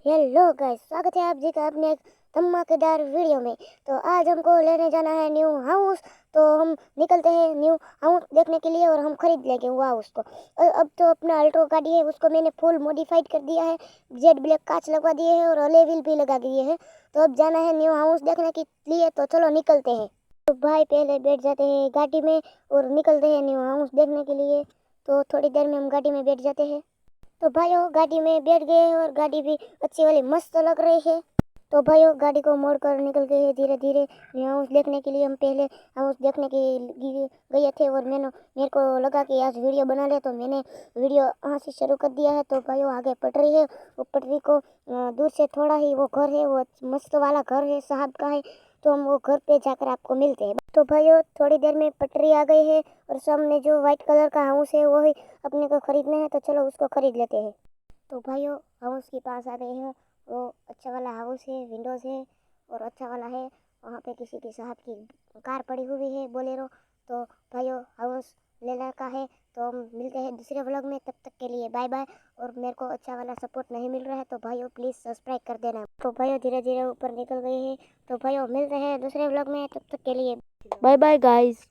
Hello guys, स्वागत है आप जी का अपने एक धमाकेदार वीडियो में। तो आज हमको लेने जाना है न्यू हाउस। तो हम निकलते हैं न्यू हाउस देखने के लिए और हम खरीद लेंगे वो हाउस को। अब तो अपना अल्ट्रो गाड़ी है, उसको मैंने फुल मॉडिफाइड कर दिया है। जेड ब्लैक कांच लगवा दिए हैं और अलॉय व्हील भी लगा दिए हैं। तो अब जाना है न्यू हाउस देखने के लिए, तो चलो निकलते हैं। तो भाई पहले बैठ जाते हैं गाड़ी में और निकलते हैं न्यू हाउस देखने के लिए। तो थोड़ी देर में हम गाड़ी में बैठ जाते हैं। तो भाइयों गाड़ी में बैठ गए हैं और गाड़ी भी अच्छी वाली मस्त लग रही है। तो भाइयों गाड़ी को मोड़ कर निकल गए हैं धीरे धीरे हाउस देखने के लिए। हम पहले हाउस देखने के लिए गए थे और मेरे को लगा कि आज वीडियो बना ले, तो मैंने वीडियो यहाँ से शुरू कर दिया है। तो भाइयों आगे पटरी है, वो पटरी को दूर से थोड़ा ही वो घर है, वो मस्त वाला घर है, साहब का है। तो हम वो घर पे जाकर आपको मिलते हैं। तो भाइयों थोड़ी देर में पटरी आ गई है और सामने जो व्हाइट कलर का हाउस है वो ही अपने को खरीदना है। तो चलो उसको खरीद लेते हैं। तो भाइयों हाउस के पास आ गए हैं। वो अच्छा वाला हाउस है, विंडोज़ है और अच्छा वाला है। वहाँ पे किसी के साहब की कार पड़ी हुई है, बोलेरो। तो भाइयों हाउस लेना का है। तो हम मिलते हैं दूसरे व्लॉग में, तब तक के लिए बाय बाय। और मेरे को अच्छा वाला सपोर्ट नहीं मिल रहा है तो भाइयों प्लीज़ सब्सक्राइब कर देना। तो भाइयों धीरे धीरे ऊपर निकल गए हैं। तो भाइयों मिलते हैं दूसरे व्लॉग में, तब तक के लिए बाय बाय गाइस।